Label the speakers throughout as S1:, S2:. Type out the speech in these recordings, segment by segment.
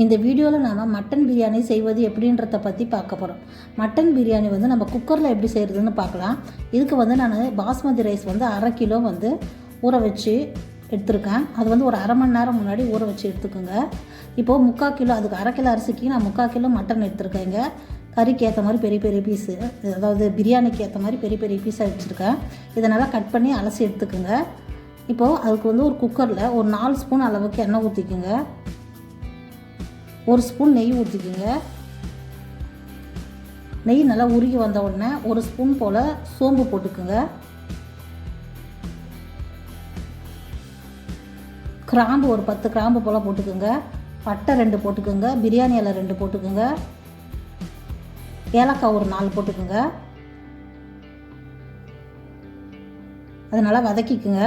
S1: இந்த வீடியோவில் நாம் மட்டன் பிரியாணி செய்வது எப்படின்றத பற்றி பார்க்க போகிறோம். மட்டன் பிரியாணி வந்து நம்ம குக்கரில் எப்படி செய்கிறதுன்னு பார்க்கலாம். இதுக்கு வந்து நான் பாஸ்மதி ரைஸ் வந்து 1/2 கிலோ வந்து ஊற வச்சு எடுத்துருக்கேன். அது வந்து ஒரு 1/2 மணி நேரம் முன்னாடி ஊற வச்சு எடுத்துக்கோங்க. இப்போது 3/4 கிலோ, அதுக்கு 1/2 கிலோ அரிசிக்கு நான் 3/4 கிலோ மட்டன் எடுத்துருக்கேங்க. கறிக்கு ஏற்ற மாதிரி பெரிய பெரிய பீஸு, அதாவது பிரியாணிக்கு ஏற்ற மாதிரி பெரிய பெரிய பீஸாக வச்சுருக்கேன். இதை நல்லா கட் பண்ணி அலசி எடுத்துக்கோங்க. இப்போது அதுக்கு வந்து ஒரு குக்கரில் ஒரு 4 ஸ்பூன் அளவுக்கு எண்ணெய் ஊற்றிக்குங்க. 1 ஸ்பூன் நெய் ஊற்றிக்குங்க. நெய் நல்லா உருகி வந்த உடனே 1 ஸ்பூன் போல் சோம்பு போட்டுக்குங்க. கிராம்பு ஒரு 10 கிராம்பு போல் போட்டுக்குங்க. பட்டை 2 போட்டுக்குங்க. பிரியாணி இலை 2 போட்டுக்குங்க. ஏலக்காய் ஒரு 4 போட்டுக்குங்க. அது நல்லா வதக்கிக்குங்க.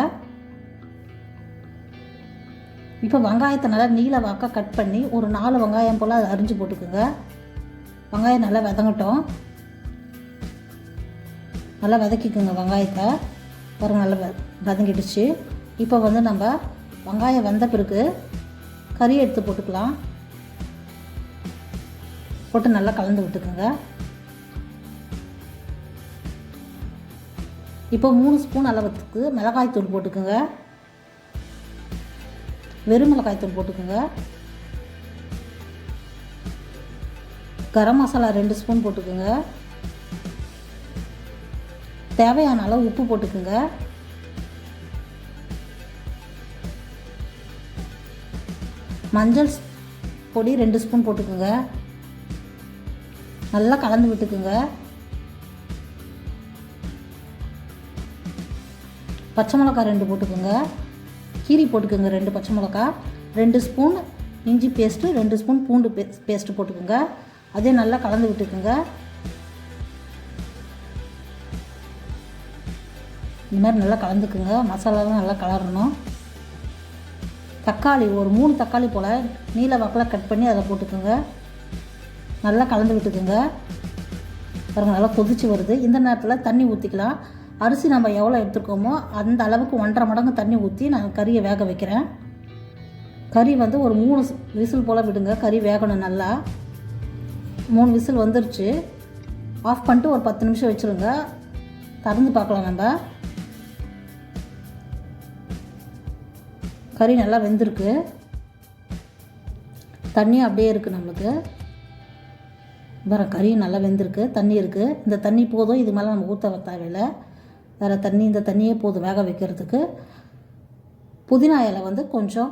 S1: இப்போ வெங்காயத்தை நல்லா நீல வாக்காக கட் பண்ணி ஒரு 4 வெங்காயம் போல் அதை அரிஞ்சு போட்டுக்குங்க. வெங்காயம் நல்லா வதங்கட்டும். நல்லா வதக்கிக்குங்க வெங்காயத்தை. பாருங்கள் நல்லா வதங்கிடுச்சு. இப்போ வந்து நம்ம வெங்காயம் வந்த பிறகு கறி எடுத்து போட்டுக்கலாம். போட்டு நல்லா கலந்து விட்டுக்குங்க. இப்போ 3 ஸ்பூன் அளவுக்கு மிளகாய்த்தூள் போட்டுக்குங்க. வெறும் மிளகாய்த்தூள் போட்டுக்குங்க. கரம் மசாலா 2 ஸ்பூன் போட்டுக்குங்க. தேவையான அளவு உப்பு போட்டுக்குங்க. மஞ்சள் பொடி 2 ஸ்பூன் போட்டுக்குங்க. நல்லா கலந்து விட்டுக்குங்க. பச்சை மிளகாய் 2 போட்டுக்குங்க. கீரி போட்டுக்குங்க 2 பச்சை மிளகாய், 2 ஸ்பூன் இஞ்சி பேஸ்ட்டு, 2 ஸ்பூன் பூண்டு பேஸ்ட்டு போட்டுக்குங்க. அதே நல்லா கலந்து விட்டுக்குங்க. இந்த மாதிரி நல்லா கலந்துக்குங்க. மசாலாலாம் நல்லா கலரணும். தக்காளி ஒரு 3 தக்காளி போல் நீல வாக்கில் கட் பண்ணி அதை போட்டுக்குங்க. நல்லா கலந்து விட்டுக்குங்க. பாருங்கள் நல்லா கொதிச்சு வருது. இந்த நேரத்தில் தண்ணி ஊற்றிக்கலாம். அரிசி நம்ம எவ்வளோ எடுத்துருக்கோமோ அந்த அளவுக்கு 1.5 மடங்கு தண்ணி ஊற்றி நான் கறியை வேக வைக்கிறேன். கறி வந்து ஒரு 3 விசில் போல் விடுங்க. கறி வேகணும் நல்லா. 3 விசில் வந்துருச்சு. ஆஃப் பண்ணிட்டு ஒரு 10 நிமிஷம் வச்சுருங்க. திறந்து பார்க்கலாம். நம்ம கறி நல்லா வெந்திருக்கு. தண்ணி அப்படியே இருக்குது நம்மளுக்கு. வேறு கறி நல்லா வெந்திருக்கு. தண்ணி இருக்குது. இந்த தண்ணி போதும். இது மேலே நம்ம ஊற்ற தேவையில்லை. வேறு தண்ணி, இந்த தண்ணியே போதும் வேக வைக்கிறதுக்கு. புதினா இலை வந்து கொஞ்சம்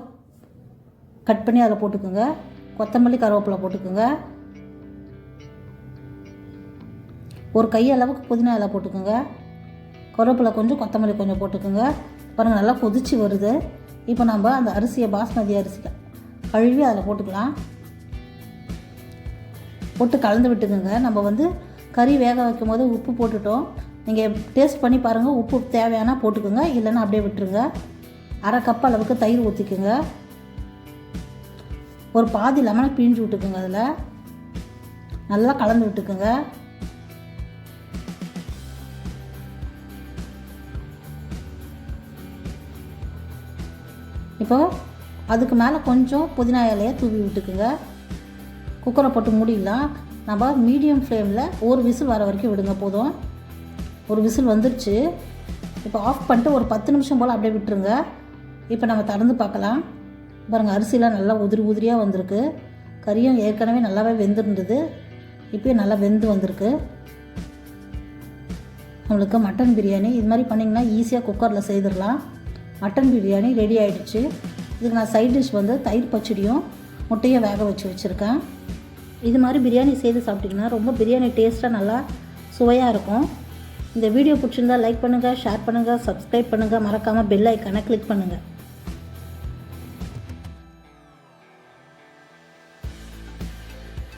S1: கட் பண்ணி அதில் போட்டுக்குங்க. கொத்தமல்லி கருவேப்பிலை போட்டுக்குங்க. ஒரு கையளவுக்கு புதினா இலை போட்டுக்குங்க. கருவேப்பிலை கொஞ்சம், கொத்தமல்லி கொஞ்சம் போட்டுக்குங்க. பாருங்கள் நல்லா கொதிச்சு வருது. இப்போ நம்ம அந்த அரிசியை, பாஸ்மதி அரிசி கழுவி அதில் போட்டுக்கலாம். போட்டு கலந்து விட்டுக்குங்க. நம்ம வந்து கறி வேக வைக்கும் போது உப்பு போட்டுட்டோம். நீங்கள் டேஸ்ட் பண்ணி பாருங்கள். உப்பு தேவையானா போட்டுக்குங்க, இல்லைன்னா அப்படியே விட்டுருங்க. 1/2 கப் அளவுக்கு தயிர் ஊற்றிக்குங்க. ஒரு பாதி லெமனை பிழிஞ்சு விட்டுக்குங்க. அதில் நல்லா கலந்து விட்டுக்குங்க. இப்போது அதுக்கு மேலே கொஞ்சம் புதினா இலையை தூவி விட்டுக்குங்க. குக்கரை போட்டு மூடிடலாம். நம்ம மீடியம் ஃப்ளேமில் ஒரு விசில் வர வரைக்கும் விடுங்க. போதும். ஒரு விசில் வந்துடுச்சு. இப்போ ஆஃப் பண்ணிட்டு ஒரு 10 நிமிஷம் போல் அப்படியே விட்டுருங்க. இப்போ நம்ம திறந்து பார்க்கலாம். பாருங்கள் அரிசிலாம் நல்லா உதிரி உதிரியாக வந்திருக்கு. கறியும் ஏற்கனவே நல்லாவே வெந்திருந்தது. இப்போயும் நல்லா வெந்து வந்திருக்கு. நம்மளுக்கு மட்டன் பிரியாணி இது மாதிரி பண்ணிங்கன்னா ஈஸியாக குக்கரில் செய்திடலாம். மட்டன் பிரியாணி ரெடி ஆகிடுச்சு. இதுக்கு நான் சைட் டிஷ் வந்து தயிர் பச்சடியும் முட்டையை வேக வச்சு வச்சுருக்கேன். இது மாதிரி பிரியாணி செய்து சாப்பிட்டிங்கன்னா ரொம்ப பிரியாணி டேஸ்ட்டாக நல்லா சுவையாக இருக்கும். இந்த வீடியோ பிடிச்சிருந்தால் லைக் பண்ணுங்கள், ஷேர் பண்ணுங்கள், சப்ஸ்கிரைப் பண்ணுங்கள். மறக்காமல் பெல் ஐக்கானை கிளிக் பண்ணுங்கள்.